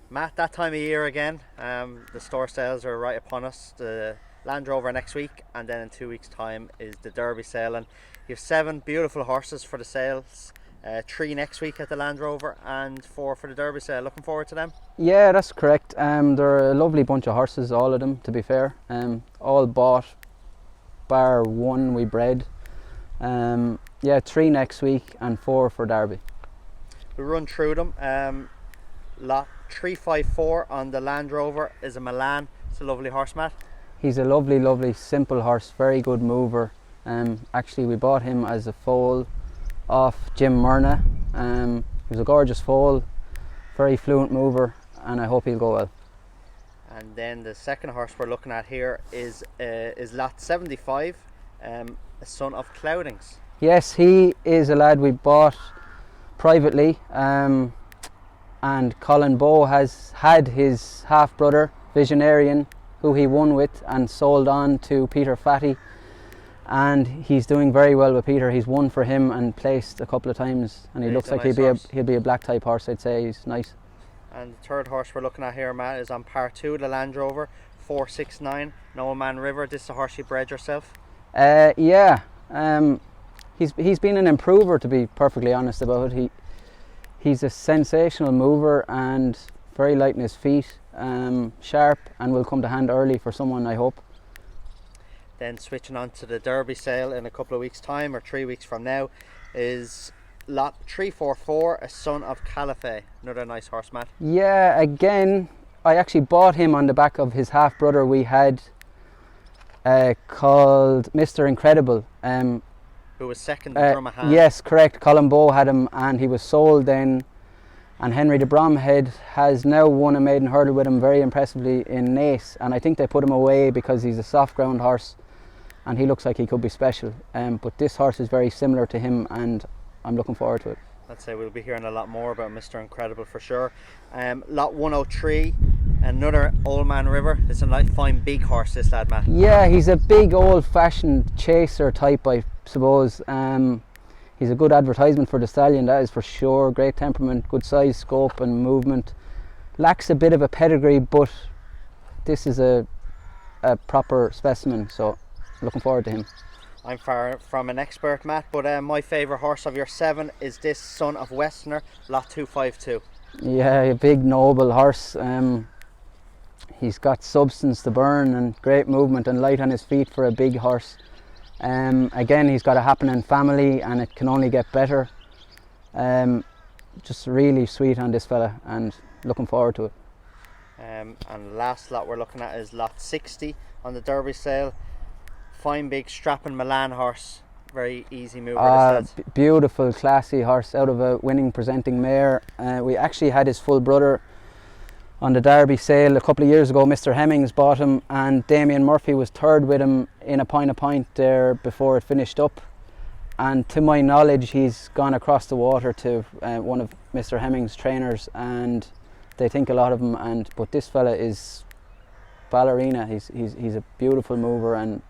Matt, that time of year again, the store sales are right upon us. The Land Rover next week, and then in 2 weeks' time is the Derby sale. And you have 7 beautiful horses for the sales, 3 next week at the Land Rover, and 4 for the Derby sale. Looking forward to them? Yeah, that's correct. They're a lovely bunch of horses, all of them, to be fair. All bought, bar one we bred. Yeah, 3 next week and 4 for Derby. We'll run through them. Lot 354 on the Land Rover is a Milan. It's a lovely horse, Matt. He's a lovely, simple horse, very good mover. Actually, we bought him as a foal off Jim Myrna. He was a gorgeous foal, very fluent mover, and I hope he'll go well. And then the second horse we're looking at here is lot 75, a son of Cloudings. Yes, he is a lad we bought privately, and Colin Bowe has had his half-brother, Visionarian, who he won with and sold on to Peter Fatty, and he's doing very well with Peter. He's won for him and placed a couple of times, and he looks like he'll be a black type horse. I'd say he's nice. And the third horse we're looking at here, Matt, is on par 2, the Land Rover 469, No Man River. This is a horse you bred yourself? Yeah, he's been an improver, to be perfectly honest about it. He's a sensational mover and very light in his feet, sharp, and will come to hand early for someone, I hope. Then switching on to the Derby sale in a couple of weeks' time, or 3 weeks from now, is lot 344, a son of Caliphate. Another nice horse, Matt. Yeah, again, I actually bought him on the back of his half-brother we had called Mr. Incredible. Who was second in Drumahane. Yes, correct. Colin Bowe had him, and he was sold then. And Henry de Bromhead has now won a maiden hurdle with him very impressively in Naas, and I think they put him away because he's a soft ground horse and he looks like he could be special. But this horse is very similar to him, and I'm looking forward to it. I'd say we'll be hearing a lot more about Mr. Incredible for sure. Lot 103, another Old Man River. It's a fine big horse, this lad, Matt. Yeah, he's a big old-fashioned chaser type, I suppose. He's a good advertisement for the stallion, that is for sure. Great temperament, good size, scope and movement. Lacks a bit of a pedigree, but this is a proper specimen, so looking forward to him. I'm far from an expert, Matt, but my favourite horse of your 7 is this Son of Westerner, lot 252. Yeah, a big noble horse. He's got substance to burn and great movement and light on his feet for a big horse. Again, he's got a happening family and it can only get better. Just really sweet on this fella and looking forward to it. And the last lot we're looking at is lot 60 on the Derby sale. Fine big strapping Milan horse, very easy mover. Beautiful, classy horse out of a winning presenting mare. We actually had his full brother on the Derby sale a couple of years ago. Mr. Hemmings bought him, and Damien Murphy was third with him in a point there before it finished up. And to my knowledge, he's gone across the water to one of Mr. Hemmings' trainers, and they think a lot of him. But this fella is ballerina. He's a beautiful mover and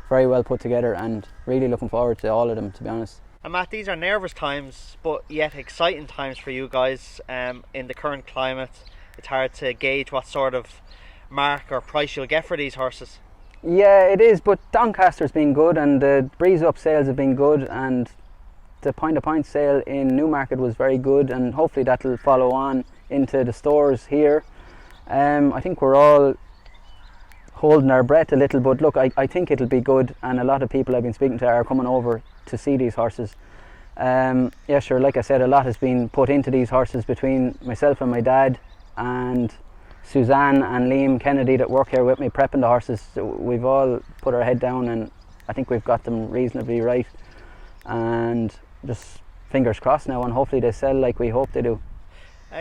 very well put together, and really looking forward to all of them, to be honest. And Matt, these are nervous times, but yet exciting times for you guys. In the current climate, it's hard to gauge what sort of mark or price you'll get for these horses. Yeah, it is, but Doncaster's been good and the Breeze Up sales have been good, and the point sale in Newmarket was very good, and hopefully that'll follow on into the stores here. I think we're all holding our breath a little, but look, I think it'll be good, and a lot of people I've been speaking to are coming over to see these horses. Yeah, sure, like I said, a lot has been put into these horses between myself and my dad and Suzanne and Liam Kennedy that work here with me prepping the horses. We've all put our head down and I think we've got them reasonably right, and just fingers crossed now, and hopefully they sell like we hope they do.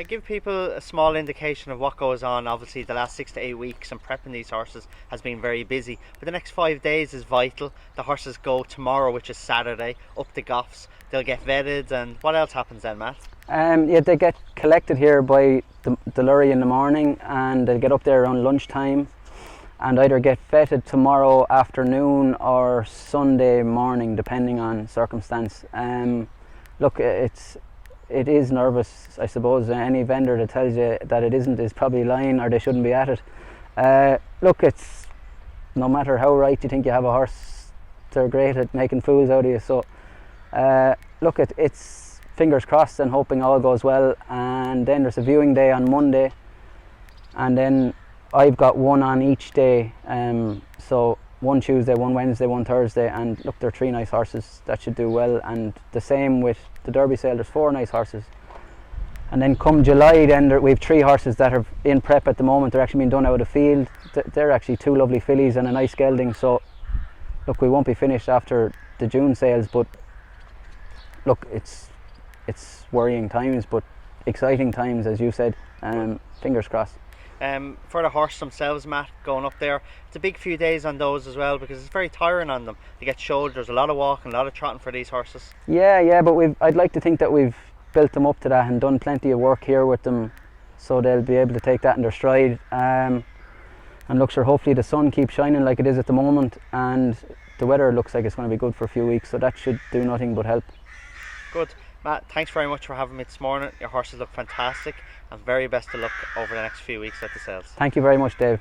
Give people a small indication of what goes on. Obviously the last 6 to 8 weeks and prepping these horses has been very busy, but the next 5 days is vital. The horses go tomorrow, which is Saturday, up to Goffs. They'll get vetted, and what else happens then, Matt? Yeah, they get collected here by the lorry in the morning, and they'll get up there around lunchtime and either get vetted tomorrow afternoon or Sunday morning, depending on circumstance. Look, it's it is nervous. I suppose any vendor that tells you that it isn't is probably lying, or they shouldn't be at it. Look, it's no matter how right you think you have a horse, they're great at making fools out of you. So look, it's fingers crossed and hoping all goes well. And then there's a viewing day on Monday, and then I've got one on each day. So one Tuesday, one Wednesday, one Thursday, and look, they're 3 nice horses that should do well. And the same with the Derby sale, there's 4 nice horses. And then come July, then we have 3 horses that are in prep at the moment. They're actually being done out of the field. They're actually 2 lovely fillies and a nice gelding. So look, we won't be finished after the June sales, but look, it's worrying times, but exciting times, as you said. Fingers crossed. For the horse themselves, Matt, going up there, it's a big few days on those as well, because it's very tiring on them. They get shoulders, there's a lot of walking, a lot of trotting for these horses. Yeah, but I'd like to think that we've built them up to that and done plenty of work here with them, so they'll be able to take that in their stride. And look, sure, hopefully the sun keeps shining like it is at the moment, and the weather looks like it's going to be good for a few weeks, so that should do nothing but help. Good. Matt, thanks very much for having me this morning. Your horses look fantastic, and very best of luck over the next few weeks at the sales. Thank you very much, Dave.